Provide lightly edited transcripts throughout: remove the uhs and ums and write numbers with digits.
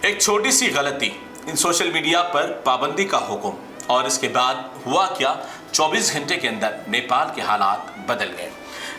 एक छोटी सी गलती, इन सोशल मीडिया पर पाबंदी का हुक्म, और इसके बाद हुआ क्या, 24 घंटे के अंदर नेपाल के हालात बदल गए।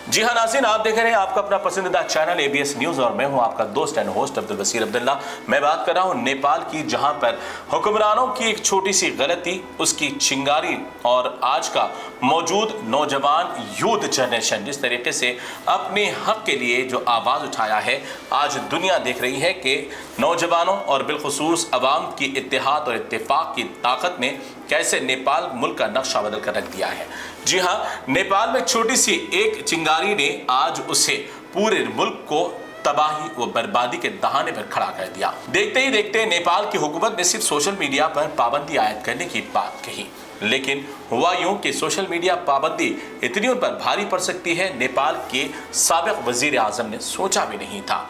जी हाँ नाज़रीन, आप देख रहे हैं आपका अपना पसंदीदा चैनल ABS न्यूज़ और मैं हूं आपका दोस्त एंड होस्ट अब्दुल बसीर अब्दुल्ला। मैं बात कर रहा हूं नेपाल की, जहां पर हुक्मरानों की एक छोटी सी गलती, उसकी चिंगारी और आज का मौजूद नौजवान यूथ जनरेशन जिस तरीके से अपने हक के लिए जो आवाज़ उठाया है, आज दुनिया देख रही है कि नौजवानों और बिलखुसूस अवाम की इत्तेहाद और इत्तेफाक की ताकत ने कैसे नेपाल मुल्क का नक्शा बदल कर रख दिया है। जी हाँ, नेपाल में छोटी सी एक चिंगारी ने आज उसे पूरे मुल्क को तबाही व बर्बादी के दहाने पर खड़ा कर दिया। देखते ही देखते नेपाल की हुकूमत ने सिर्फ सोशल मीडिया पर पाबंदी आयद करने की बात कही, लेकिन हुआ यूं कि सोशल मीडिया पाबंदी इतनी उन पर भारी पड़ सकती है, नेपाल के साबिक वजीर आजम ने सोचा भी नहीं था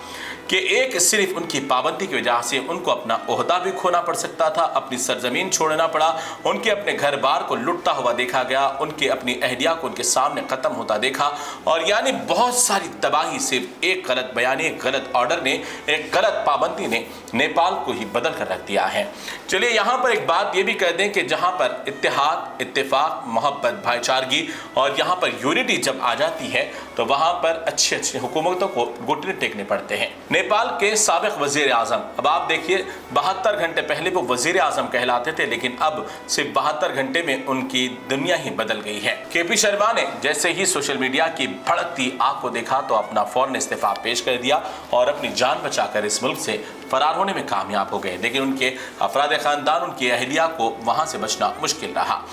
कि एक सिर्फ उनकी पाबंदी की वजह से उनको अपना ओहदा भी खोना पड़ सकता था, अपनी सरजमीन छोड़ना पड़ा, उनके अपने घर बार को लुटता हुआ देखा गया, उनके अपनी अहलिया को उनके सामने ख़त्म होता देखा, और यानी बहुत सारी तबाही सिर्फ एक गलत बयानी, एक गलत ऑर्डर ने, एक गलत पाबंदी ने नेपाल को ही बदल कर रख दिया है। चलिए यहाँ पर एक बात ये भी कह दें कि जहाँ पर इत्तेहाद, इत्तेफाक, मोहब्बत, भाईचारगी और यहाँ पर यूनिटी जब आ जाती है तो वहाँ पर अच्छी अच्छी हुकूमतों को घुटने टेकने पड़ते हैं। नेपाल के साबिक वजीर आजम, अब आप देखिए 72 घंटे पहले वो वजीर आजम कहलाते थे, लेकिन अब सिर्फ 72 घंटे में उनकी दुनिया ही बदल गई है। KP शर्मा ने जैसे ही सोशल मीडिया की भड़कती आग को देखा तो अपना फौरन इस्तीफा पेश कर दिया और अपनी जान बचाकर इस मुल्क से फरार होने में कामयाब हो गए, लेकिन उनके अफराद खानदान, उनकी अहलिया को वहां से बचना मुश्किल रहा।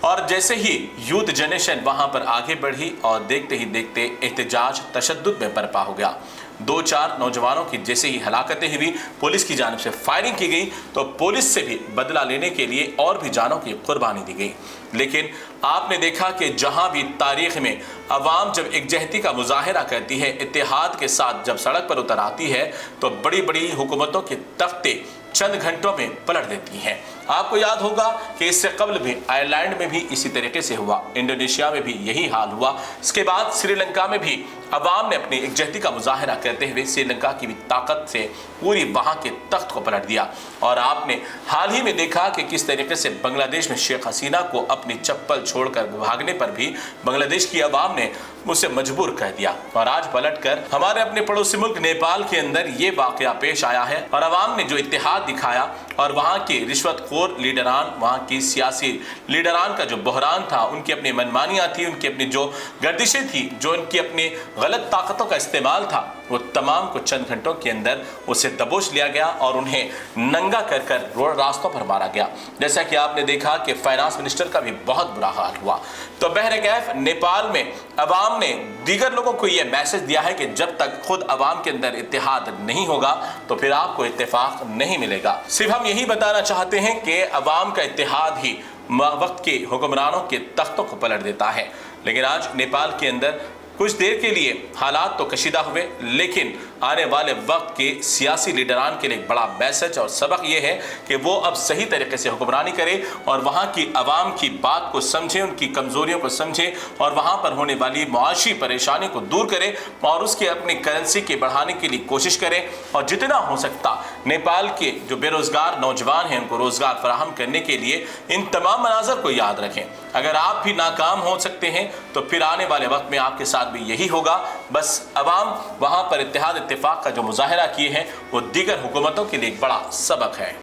और जैसे ही यूथ जनरेशन वहां पर आगे बढ़ी और देखते ही देखते एहतजाज तशद्दुद में बर्पा हो गया। 2-4 नौजवानों की जैसे ही हलाकतें हुई, पुलिस की जानिब से फायरिंग की गई, तो पुलिस से भी बदला लेने के लिए और भी जानों की कुर्बानी दी गई। लेकिन आपने देखा कि जहां भी तारीख में अवाम जब एकजहती का मुजाहरा करती है, इत्तेहाद के साथ जब सड़क पर उतर आती है, तो बड़ी बड़ी हुकूमतों के तख्ते चंद घंटों में पलट देती हैं। आपको याद होगा कि इससे कबल भी आयरलैंड में भी इसी तरीके से हुआ, इंडोनेशिया में भी यही हाल हुआ। इसके बाद श्रीलंका में भी अवाम ने अपनी एकजहती का मुजाहरा करते हुए श्रीलंका की भी ताकत से पूरी वहाँ के तख्त को पलट दिया। और आपने हाल ही में देखा कि किस तरीके से बांग्लादेश में शेख हसीना को अपनी चप्पल छोड़कर भागने पर भी बांग्लादेश की अवाम ने उसे मजबूर कर दिया। और आज पलटकर हमारे अपने पड़ोसी मुल्क नेपाल के अंदर ये वाकया पेश आया है और अवाम ने जो इत्तेहाद दिखाया और वहाँ के रिश्वतखोर लीडरान, वहाँ की सियासी लीडरान का जो बहरान था, उनकी अपनी मनमानियाँ थी, उनकी अपनी जो गर्दिशें थी, जो उनकी अपनी गलत ताकतों का इस्तेमाल था, वो तमाम को चंद घंटों के अंदर उसे दबोच लिया गया और उन्हें नंगा कर कर रोड रास्तों पर मारा गया। जैसा कि आपने देखा कि फाइनेंस मिनिस्टर का भी बहुत बुरा हाल हुआ। तो बहरकैफ नेपाल में अवाम ने दीगर लोगों को यह मैसेज दिया है कि जब तक खुद अवाम के अंदर इत्तेहाद नहीं होगा तो फिर आपको इत्तेफाक नहीं मिलेगा। सिर्फ हम यही बताना चाहते हैं कि अवाम का इत्तेहाद ही वक्त के हुक्मरानों के तख्तों को पलट देता है। लेकिन आज नेपाल के अंदर कुछ देर के लिए हालात तो कशीदा हुए, लेकिन आने वाले वक्त के सियासी लीडरान के लिए एक बड़ा मैसेज और सबक ये है कि वो अब सही तरीके से हुक्मरानी करे और वहाँ की आवाम की बात को समझे, उनकी कमज़ोरियों को समझे और वहाँ पर होने वाली मुआशी परेशानी को दूर करे और उसके अपनी करेंसी के बढ़ाने के लिए कोशिश करे और जितना हो सकता नेपाल के जो बेरोज़गार नौजवान हैं उनको रोज़गार फराहम करने के लिए इन तमाम मनाज़र को याद रखें। अगर आप भी नाकाम हो सकते हैं तो फिर आने वाले वक्त में आपके साथ भी यही होगा। बस अवाम वहाँ पर इत्तेहाद इत्तेफाक का जो मुजाहरा किए हैं वो दीगर हुकूमतों के लिए एक बड़ा सबक है।